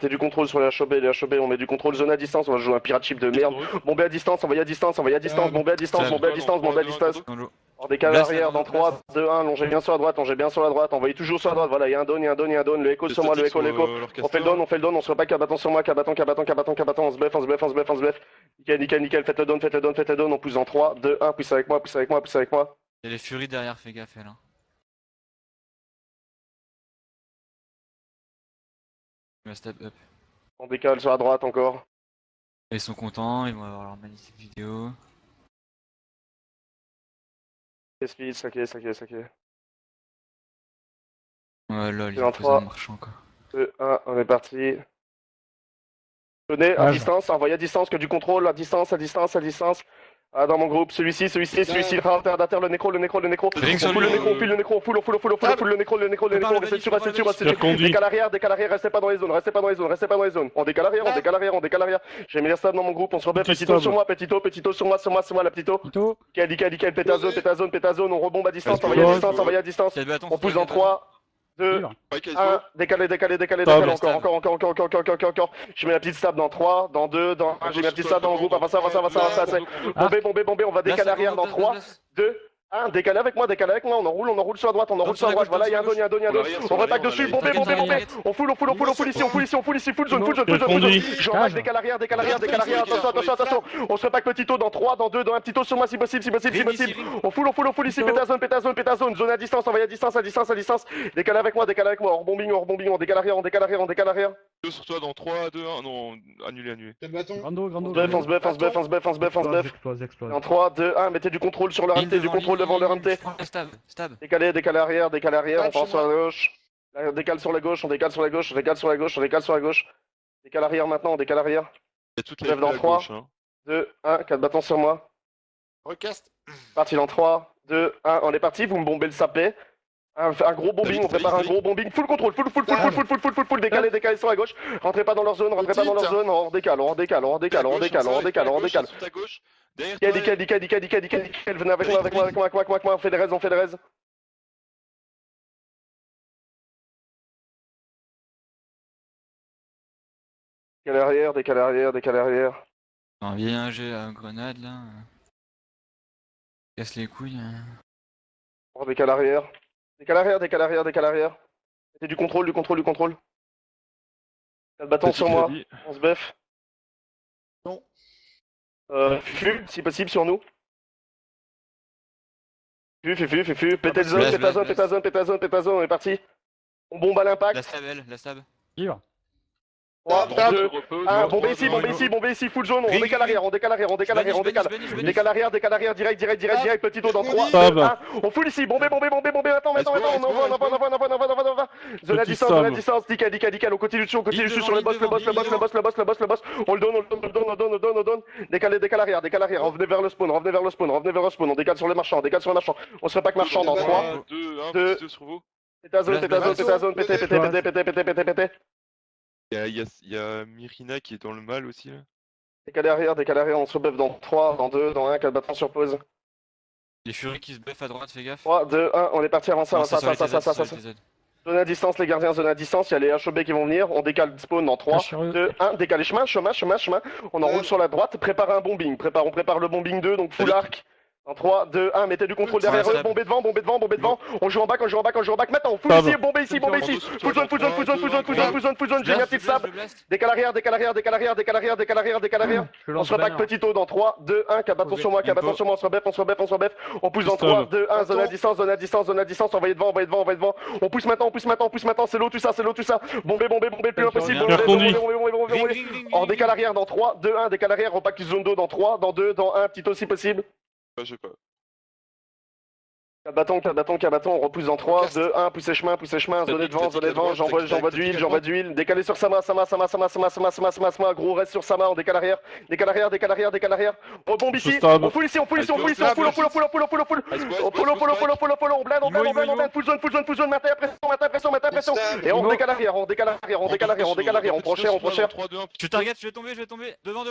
Mettez du contrôle sur les HOB, on met du contrôle, zone à distance, on va jouer un pirate chip de merde. Bombé à distance, envoyé à distance, bombé à distance, bombé à distance. Hors décale arrière dans 3, 2, 1, longez bien sur la droite, envoyez toujours sur la droite, voilà, il y a un down, le écho sur moi, le écho. On fait le down, on se repack, cabaton sur moi, cabaton, on se bluff. Nickel, faites le down, on pousse en 3, 2, 1, pousse avec moi. Il y a les furies derrière, fais gaffe, elle. Il va step up. On décale sur la droite encore. Ils sont contents, ils vont avoir leur magnifique vidéo. Speed, ça qui est. Ouais, lol, il en est présent 3. marchand quoi. 2, 1, on est parti. Donnez à distance, envoyez à distance que du contrôle, à distance. Ah, dans mon groupe, celui-ci, terre, le nécro. On fout le nécro, on fout le nécro, restez sûr. Décale arrière, restez pas dans les zones. On décale arrière. J'ai mis la stab dans mon groupe, on se rebelle, petito sur moi, la petito. Nickel, pétazone, on rebombe à distance, envoyez à distance. On pousse en 3, 2, 1, décalé, encore. Je mets la petite stab dans 3, dans 2, dans 1, j'ai mis la petite stab dans le groupe, avance. Bombé, on va décaler arrière dans 3, 2, 1, décalé avec moi, on enroule sur la droite, voilà, il y a un down, on repack dessus, bombé, on full ici, full zone. Je repack, décale arrière, attention, on se repack petit taux dans 3, dans 2, dans un petit taux sur moi si possible, on full ici, pétazone, zone à distance, envoyé à distance, décale avec moi, hors bombing, on décale arrière. 2 sur toi dans 3, 2, 1, non, annulé. Grando. On se buff. En 3, 2, 1, mettez du contrôle sur leur MT, du contrôle devant leur MT. Stab. Décalé arrière, on pense sur la gauche. On décale sur la gauche. Décale arrière maintenant, Il y a toute la Lève dans à 3. gauche, hein. 2, 1, 4 bâtons sur moi. Recast. Parti dans 3, 2, 1, on est parti, vous me bombez le sapé. Un gros bombing, on prépare un gros bombing, full contrôle, full décalé sur la gauche. Rentrez pas dans leur zone, hors décale. Sur ta gauche, derrière toi. Nickel, venez avec moi, on fait des raises. Décale arrière. Un vieil jet à grenade là. Casse les couilles. On décale arrière. Mettez du contrôle. 4 bâtons sur moi, on se buff. Non. Fufu, si possible, sur nous. Fufu. Pétez le pétazone, on est parti. On bombe à l'impact. La stab. 3, Tab. 2, 1, bombez ici, full zone, on décale arrière. Décale arrière, direct, petit dos dans 3, 2, 1, on full ici, bombez, attends, on envoie. Zone à distance, nickel, on continue dessus sur le boss, on le donne, décale arrière, revenez vers le spawn, on décale sur le marchand, on se repack marchand dans 3, 2, 1, sur vous. pétazone, pété. Il y a Mirina qui est dans le mal aussi là. Décalé arrière, on se rebuff dans 3, dans 2, dans 1, 4 bâtons sur pause. Les furies qui se buffent à droite, fais gaffe. 3, 2, 1, on est parti, avance. Ça. Zone à distance, les gardiens, il y a les HOB qui vont venir, on décale spawn dans 3, 2, 1, décalé chemin, on enroule sur la droite, prépare un bombing, on prépare le bombing 2, donc full arc. En 3, 2, 1, mettez du contrôle derrière eux, bombez devant, on joue en back, maintenant, on full ici, bombez ici, full zone, j'ai mis la petite sable, décale arrière, on se reback petit taux dans 3, 2, 1, cabaton sur moi, on se rebeff, on pousse dans 3, 2, 1, zone à distance, envoyez devant, on pousse maintenant, c'est l'eau tout ça, bombez le plus loin possible, on décale arrière dans 3, 2, 1, décale arrière, repack zone 2 dans 3, dans 2, dans 1, petit taux si possible. Je sais pas. 4 bâtons, on repousse dans 3, 2, 1, poussez chemin, zone devant, j'envoie d'huile, décalé sur Sama, gros reste sur Sama, on décale arrière, on bombe ici, on full ici, on full, on blinde, full zone, matin pression, et on décale arrière, on prend cher, 3, 2, 1. Je target, je vais tomber. Devant.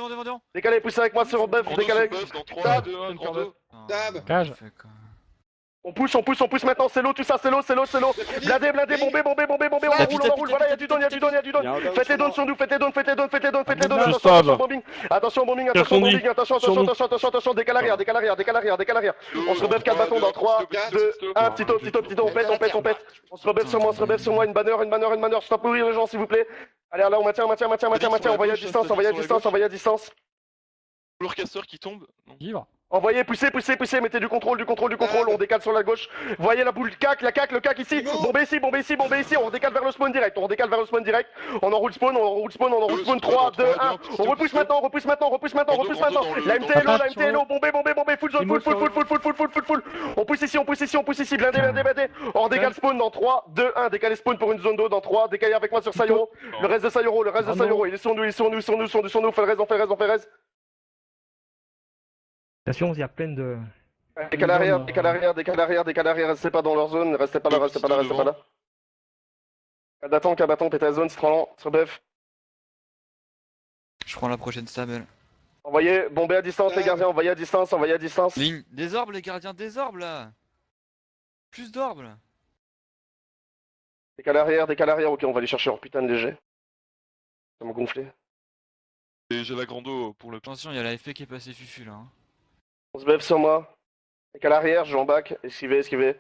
décalé, poussez avec moi sur buff, décalé, Dans 3, 2, 1, 3, 2. Tab. Cage. On pousse maintenant, c'est l'eau, tout ça, c'est l'eau. Blindé, bombé, on enroule, voilà, y'a du don. Faites les dons sur nous, faites les dons. Attention, bombing, attention, décale arrière. On se rebeffe 4 bâtons dans 3, 2, 1, petit taux, on pète. On se rebeffe sur moi, une banner, stop mourir les gens, s'il vous plaît. Allez, là, on maintient, envoyez à distance. L'orcasseur qui tombe. Non. Vivre. Envoyez, poussez, mettez du contrôle, on décale sur la gauche. Voyez la boule, le cac ici. Bombez ici, on décale vers le spawn direct. On enroule spawn, 3, 2, 1. On repousse maintenant. La MTLO, bombez, full zone, full. On pousse ici, blindé. On décale spawn dans 3, 2, 1. Décalez spawn pour une zone d'eau dans 3. Décalez avec moi sur Sayoro. Le reste de Sayoro, il est sur nous. Fais le reste. Attention, il y a plein de... Décale arrière, restez pas dans leur zone, restez pas là. Cabaton, pétez la zone, c'est trop lent, sur buff. Je prends la prochaine stable. Envoyez, bombez à distance les gardiens, envoyez à distance. Ligne, des orbes les gardiens, des orbes là. Plus d'orbes là. Décale arrière, ok, on va aller chercher leur putain de léger. Ça m'a gonflé. Et j'ai la grando pour le... Attention, il y a la FP qui est passée fufu là. On se buff sur moi. Décale arrière, je joue en back, esquivez.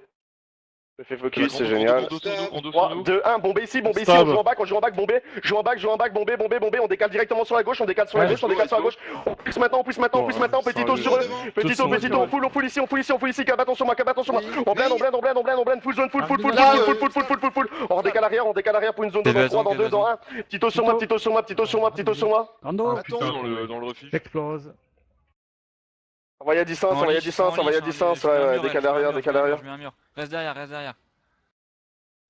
Je fais focus, c'est génial. 3, 2, 1, bombez ici, on joue en back, bombez. On décale directement sur la gauche, on décale sur la gauche. On pousse maintenant, petit taux sur eux. Petit taux, on full ici, cabaton sur moi. On blinde, full zone, full. On redécale arrière pour une zone de dans 3, dans 2, dans 1. Petit taux sur moi. Rando. Dans le refuge. Explose. Envoyez à distance, ouais, décale arrière. Je mets un mur. Reste derrière.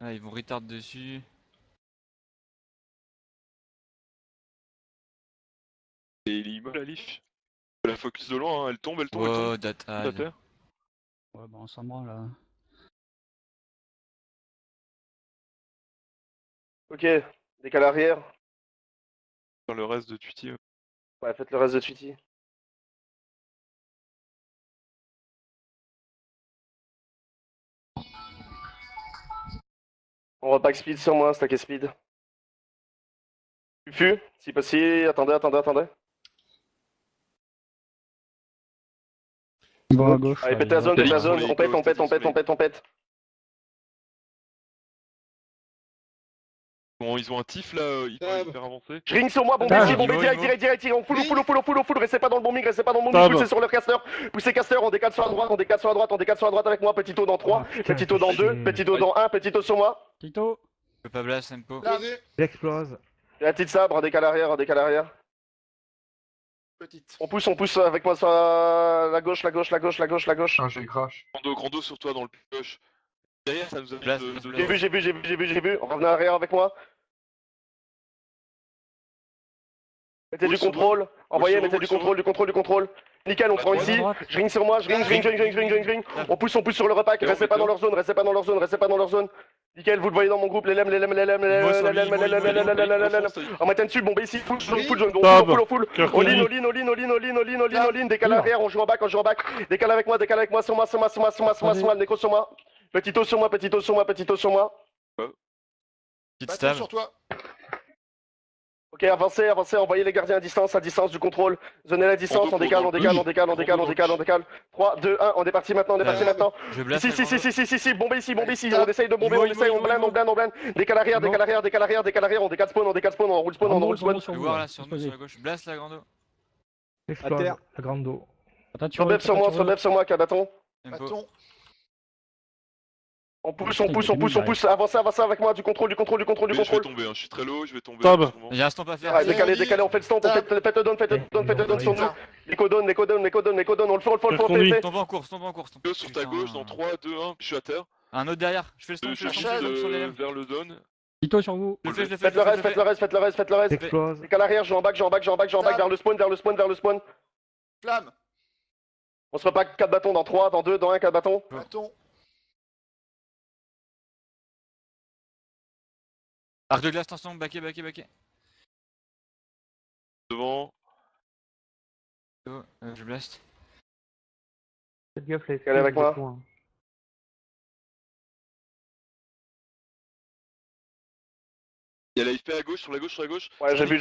Ah, ils vont retard dessus. Et il est immobile la leaf. La focus de loin, hein. Elle tombe. Oh, data. Data. Ouais, bon, on s'en branle là. Ok, décale arrière. Faire le reste de Twitty. Ouais, faites le reste de Twitty. On repack speed sur moi, stacké speed. Fufu, si possible, attendez. Bon, à gauche. Allez, pétez la zone, on pète. Bon, ils ont un tif là, ils peuvent les faire avancer. Je ring sur moi, bombez direct, on full, restez pas dans le bombing, poussez sur le caster, on décale sur la droite avec moi, petit taux dans 3, petit taux dans 2, petit taux dans 1, petit taux sur moi. Tito. Je peux pas blast, tempo. J'explose. La petite sabre, décale arrière. Petite. On pousse avec moi sur la gauche. Ah, j'ai crash. Grando sur toi dans le push. Derrière, ça nous a Blast, mis de... J'ai vu, revenez arrière avec moi. Mettez du contrôle, envoyez, mettez du contrôle. Nickel, on prend ici. Je ring sur moi, je ring. On pousse sur le repack, restez pas dans leur zone. Nickel, vous le voyez dans mon groupe, les lem. On maintient dessus, bombez ici, full zone, full. All in, décale arrière, on joue en back. Décale avec moi, sur moi, le nécro sur moi. Petit taux sur moi. Petite Bâton stable. sur toi. Ok, avancez, envoyez les gardiens à distance du contrôle. Zonez la distance, on décale. 3, 2, 1, on est parti maintenant. Je blast. Si, bombez ici. On essaye de bomber, on blinde. Décale arrière, on décale spawn, on enroule spawn. Je vais voir là sur nous, sur la gauche. Blast la grande. Explose. La grande eau. Sur bef sur moi, cabaton. Tempo. Bâton. On pousse, avancez avec moi, du contrôle. Mais je vais tomber, hein. Je suis très low, je vais tomber. Tab. sûrement. Il y a un stomp à faire. Ouais, décalez, on fait le stomp, faites le don sur nous. L'éco-donne, on le fait. Tombe en course. Deux sur ta gauche, dans 3, 2, 1, je suis à terre. Un autre derrière. Je fais le stomp, Je sur les lèvres. vers le zone. Tito sur vous. Je le fais. Faites le reste. Explose. Décale arrière, je vais en back, vers le spawn. Flamme. On se repack 4 bâtons dans 3, dans 2, dans 1, 4 bâtons. Bâton. Arc de glace, attention, backé. Devant. Je blast. Faites gaffe, les Allez avec moi. Il y a l'AFP à gauche, sur la gauche, sur la gauche. Ouais, j'ai vu,